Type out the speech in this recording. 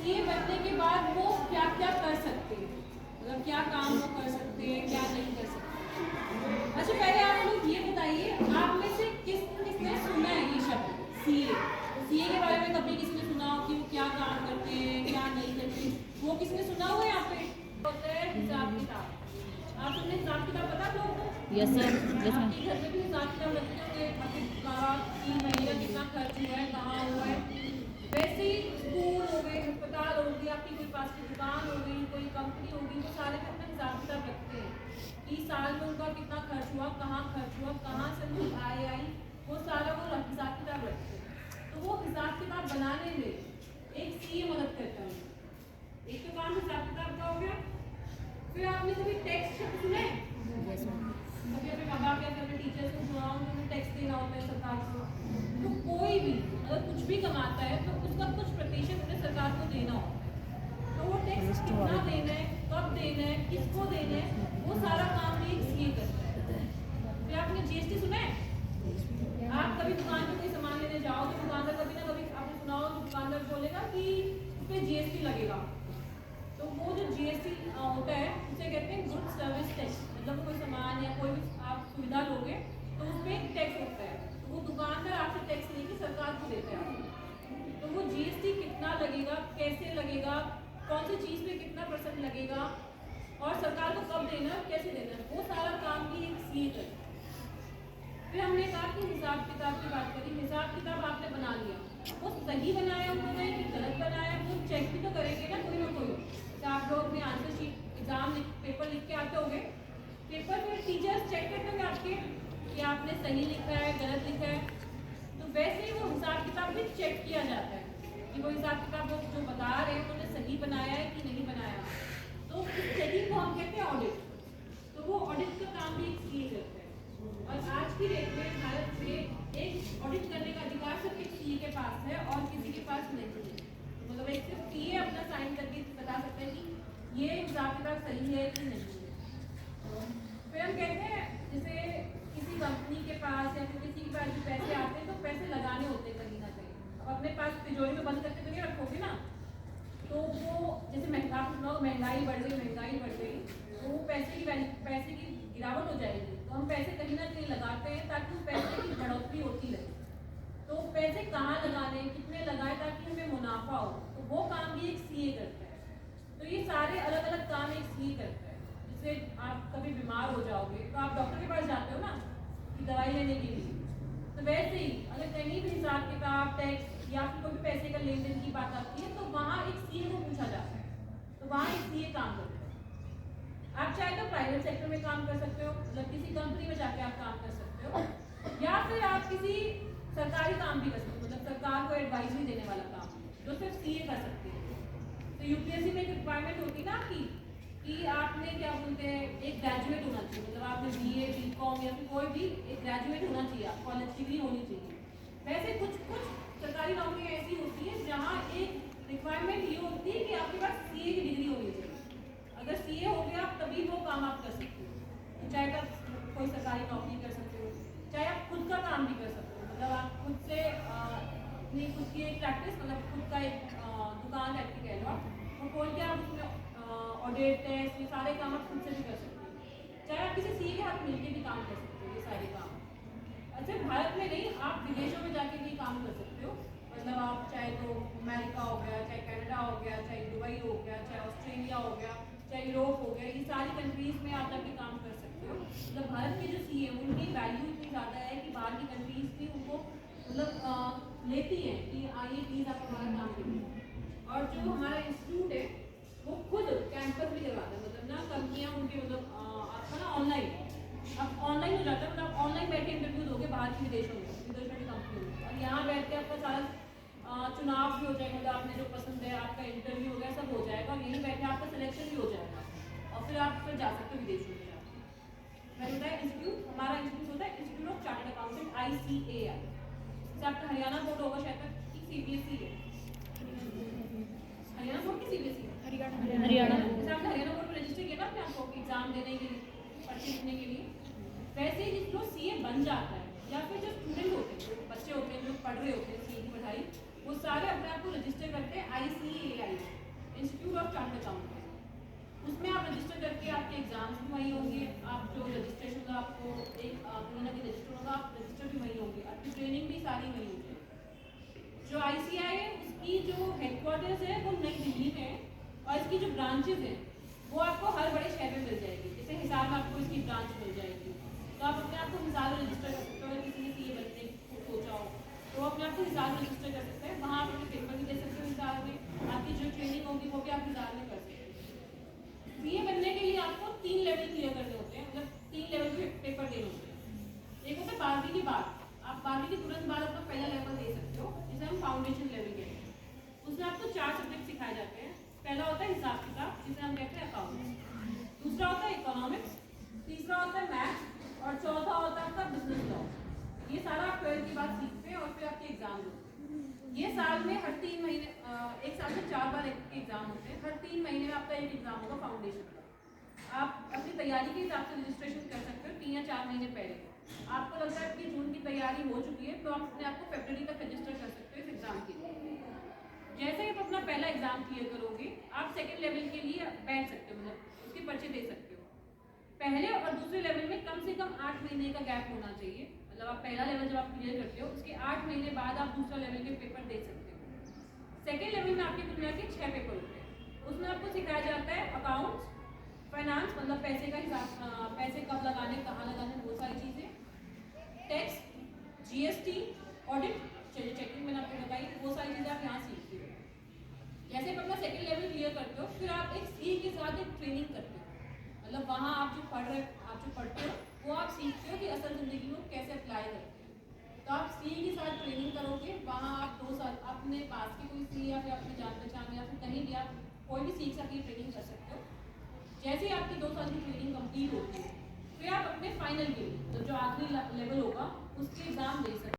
CA बनने के बाद वो क्या क्या कर सकते हैं, मतलब क्या काम वो कर सकते हैं, क्या नहीं कर सकते। अच्छा पहले आप लोग ये बताइए, आप में से किसने सुना है ये शब्द सीए? सीए के बारे में कभी किसी ने सुना हो कि वो क्या काम करते हैं, क्या नहीं करते? वो किसने सुना हुआ है यहाँ पे? होता है हिसाब किताब। आप सबने हिसाब किताब पता आप लोगों को? Yes sir, yes ma'am. आपके घर में भी हिसाब किताब रखते होंगे, आपके 3 महीने का कितना खर्च हुआ है, कहाँ हुआ है। वैसे ही स्कूल हो गए, अस्पताल हो गई, आपकी कोई पास की दुकान हो गई, कोई कंपनी होगी, वो सारे में अपना हिसाब किताब रखते हैं कि साल में उनका कितना खर्च हुआ, कहाँ खर्च हुआ, कहाँ से उनकी आय आई, वो सारा वो हिसाब किताब रखते हैं। तो वो हिसाब किताब बनाने में एक सीए मदद करता है। एक तो काम हिसाब किताब का हो गया। फिर आपने कभी टैक्स शब्द सुना है? कभी अपने माँ बाप या अपने टीचर्स को सुना हो, उन्हें टैक्स देना होता है सरकार को। तो कोई भी अगर कुछ भी कमाता है तो उसका कुछ प्रतिशत उन्हें सरकार को देना होता है। तो वो टैक्स कितना देना है, कब देना है, किसको देना है, वो सारा काम भी एक सीए करता है। फिर आपने जीएसटी सुना है? आप कभी दुकान पे कोई सामान लेने जाओ तो दुकानदार कभी ना कभी आपने सुना हो तो दुकानदार बोलेगा कि उस पर जीएसटी लगेगा। तो वो जो जीएसटी होता है उसे कहते हैं गुड सर्विस टैक्स। मतलब कोई सामान या कोई भी आप सुविधा लोगे तो उसमें एक टैक्स होता है, तो वो दुकानदार आपसे टैक्स लेके सरकार को देता है आपको। तो वो जीएसटी कितना लगेगा, कैसे लगेगा, कौन सी चीज़ पे कितना % लगेगा और सरकार को कब देना, कैसे देना, वो सारा काम भी एक सीए करता है। फिर हमने कहा कि हिसाब किताब की बात करी। हिसाब किताब आपने बना लिया, वो सही बनाया उन्होंने कि गलत बनाया, वो चेक भी तो करेंगे ना कोई ना कोई। तो आप लोग अपने आंसर शीट एग्जाम पेपर लिख के आते होंगे, पेपर में टीचर्स चेक करते होंगे आपके कि आपने सही लिखा है, गलत लिखा है। तो वैसे ही वो हिसाब किताब भी चेक किया जाता है कि वो हिसाब किताब वो जो बता रहे हैं उन्होंने सही बनाया है कि नहीं बनाया। तो उस चेकिंग को हम कहते हैं ऑडिट। तो वो ऑडिट का काम भी एक सीए करता है। और आज की डेट में भारत में एक ऑडिट करने का अधिकार सिर्फ एक सीए के पास है और किसी के पास नहीं है। मतलब एक सिर्फ सीए अपना साइन करके बता सकते हैं कि ये हिसाब किताब सही है कि नहीं है। फिर हम कहते हैं जैसे किसी कंपनी के पास या फिर किसी के पास जो पैसे आते हैं तो पैसे लगाने होते हैं कहीं ना कहीं। अब अपने पास तिजोरी में बंद करके तो नहीं रखोगे ना, तो वो जैसे महंगाई बढ़ गई तो वो पैसे की गिरावट हो जाएगी। तो हम पैसे कहीं ना कहीं लगाते हैं ताकि उस पैसे की बढ़ोतरी होती रहे। तो पैसे कहाँ लगाने, कितने लगाए ताकि हमें मुनाफा हो, तो वो काम भी एक सीए करता है। तो ये सारे अलग अलग काम एक सीए करता है। जैसे आप कभी बीमार हो जाओगे तो आप डॉक्टर के पास जाते हो ना कि दवाई लेने के लिए। तो वैसे ही अगर कहीं भी हिसाब किताब, टैक्स या फिर कोई भी पैसे का लेन देन की बात आती है तो वहाँ एक सीए को पूछा जाता है। तो वहाँ एक सीए काम करता है। आप चाहे तो प्राइवेट सेक्टर में काम कर सकते हो, मतलब किसी कंपनी में जाके आप काम कर सकते हो, या फिर आप किसी सरकारी काम भी कर सकते हो, मतलब सरकार को एडवाइजरी देने वाला काम जो सिर्फ सीए कर सकते हैं। तो यूपीएससी में एक रिक्वायरमेंट होती है ना कि आपने क्या बोलते हैं एक ग्रेजुएट होना चाहिए, मतलब आपने बीए, बीकॉम या फिर कोई भी एक ग्रेजुएट होना चाहिए, कॉलेज डिग्री होनी चाहिए। वैसे कुछ सरकारी नौकरियाँ ऐसी होती है जहाँ एक रिक्वायरमेंट ये होती है कि आपके पास सीए की डिग्री होनी चाहिए। अगर सीए हो गया तभी वो काम आप कर सकते हो। चाहे आप कोई सरकारी नौकरी कर सकते हो, चाहे आप खुद का काम भी कर सकते हो, मतलब आप खुद से अपनी खुद की एक प्रैक्टिस, मतलब खुद का एक दुकान टाइप की कह लो आप, वो खोल के आप उसमें ऑडिट, टेस्ट, ये सारे काम आप खुद से भी कर सकते हो। चाहे आप किसी सीए के हाथ मिलकर भी काम कर सकते हो ये सारे काम। अच्छा भारत में नहीं, आप विदेशों में जाके भी काम कर सकते हो। मतलब आप चाहे तो अमेरिका हो गया, चाहे कनाडा हो गया, चाहे दुबई हो गया, चाहे ऑस्ट्रेलिया हो गया, चाहे यूरोप हो गया, ये सारी कंट्रीज में आप जाके काम कर सकते हो। मतलब भारत के जो सीए उनकी वैल्यू इतनी ज़्यादा है कि बाहर की कंट्रीज भी उनको मतलब लेती हैं कि ये प्लीज़ आप हमारा काम करिए। और जो हमारा इंस्टीट्यूट है वो खुद कैंपस भी करवाता है, मतलब ना कंपनियाँ उनके मतलब आपका ना ऑनलाइन अब ऑनलाइन हो जाता है, मतलब ऑनलाइन बैठ के इंटरव्यू दोगे बाहर के विदेशों में की कंपनी में, और यहाँ बैठ के आपका सारा चुनाव भी हो जाएगा, मतलब आपने जो पसंद है आपका इंटरव्यू हो गया, सब हो जाएगा, और यहीं बैठे आपका सिलेक्शन भी हो जाएगा और फिर आप फिर जा सकते हो विदेशों में जाके। मैंने बताया इंस्टीट्यूट, हमारा इंस्टीट्यूट होता है institute of chartered accountant, ICAI। जैसे आपका हरियाणा बोर्ड होगा शायद तक CBSE है, हरियाणा बोर्ड की CBSE है, हरियाणा। जैसे आपने हरियाणा बोर्ड में रजिस्टर किया ना अपने आपको एग्जाम देने के लिए, पर्चे लिखने के लिए, वैसे ही जो सीए बन जाता है या फिर जो स्टूडेंट होते हैं, जो बच्चे होते हैं जो पढ़ रहे होते हैं सीए की पढ़ाई, वो सारे अपने आप को रजिस्टर करते हैं ICAI। हेडक्वार्टर्स है वो नई दिल्ली में है और इसकी जो ब्रांचेज हैं वो आपको हर बड़े शहर में मिल जाएगी। जैसे हिसार में आपको इसकी ब्रांच मिल जाएगी, तो आप अपने आप को हिसार में रजिस्टर कर सकते हो। किसी ने सीए बनने की सोचा हो तो अपने आप को हिसार में रजिस्टर कर सकते हैं। वहाँ आप अपने पेपर भी दे सकते हो हिसार में, आपकी जो ट्रेनिंग होगी वो भी आप हिसार में कर सकते हो। सीए बनने के लिए आपको 3 लेवल क्लियर करने होते हैं, मतलब 3 लेवल के पेपर देने होते हैं। एक होता है 12वीं के बाद, आप 12वीं के तुरंत बाद अपना पहला लेवल दे सकते हो, जिसे हम फाउंडेशन लेवल कहते हैं। उसमें आपको 4 सब्जेक्ट सिखाए जाते हैं। पहला होता है हिसाब किताब, जिसे हम कहते हैं अकाउंट्स। दूसरा होता है इकोनॉमिक्स, तीसरा होता है मैथ और चौथा होता है आपका बिजनेस लॉ। ये सारा आप 12th के बाद सीखते हैं और फिर आपके एग्जाम होते हैं। ये साल में हर 3 महीने, एक साल में 4 बार एक एग्जाम होते हैं। हर 3 महीने में आपका एक एग्जाम होगा फाउंडेशन का। आप अपनी तैयारी के हिसाब से रजिस्ट्रेशन कर सकते हो 3 या 4 महीने पहले। आपको लगता है कि जून की तैयारी हो चुकी है तो आप अपने आप को फरवरी तक रजिस्टर कर सकते हो इस एग्जाम के लिए। जैसे ही आप अपना पहला एग्जाम क्लियर करोगे, आप सेकंड लेवल के लिए बैठ सकते हो, मतलब उसके पर्चे दे सकते हो। पहले और दूसरे लेवल में कम से कम 8 महीने का गैप होना चाहिए। मतलब आप पहला लेवल जब आप क्लियर करते हो उसके 8 महीने बाद आप दूसरा लेवल के पेपर दे सकते हो। सेकेंड लेवल में आपके दुनिया के 6 पेपर होते हैं। उसमें आपको सिखाया जाता है अकाउंट्स, फाइनेंस, मतलब पैसे का हिसाब, पैसे कब लगाने, कहाँ लगाने, वो सारी चीज़ें, टैक्स, जीएसटी, ऑडिट, चेकिंग मैंने आपको बताई, वो सारी चीज़ें आप यहाँ सीखते हो। जैसे आप अपना सेकेंड लेवल क्लियर करते हो, फिर आप एक सी के साथ एक ट्रेनिंग करते हो। मतलब वहाँ आप जो पढ़ते हो वो आप सीखते हो कि असल ज़िंदगी में कैसे अप्लाई करते हैं। तो आप सी के साथ ट्रेनिंग करोगे, वहाँ आप 2 साल अपने पास के कोई सी या फिर अपने जान पहचान या फिर कहीं भी आप कोई भी सीख सके ट्रेनिंग कर सकते हो। जैसे ही आपकी 2 साल की ट्रेनिंग कंप्लीट होती है, फिर आप अपने फाइनल के लिए, तो जो आखिरी लेवल होगा उसके एग्ज़ाम दे सकते हो।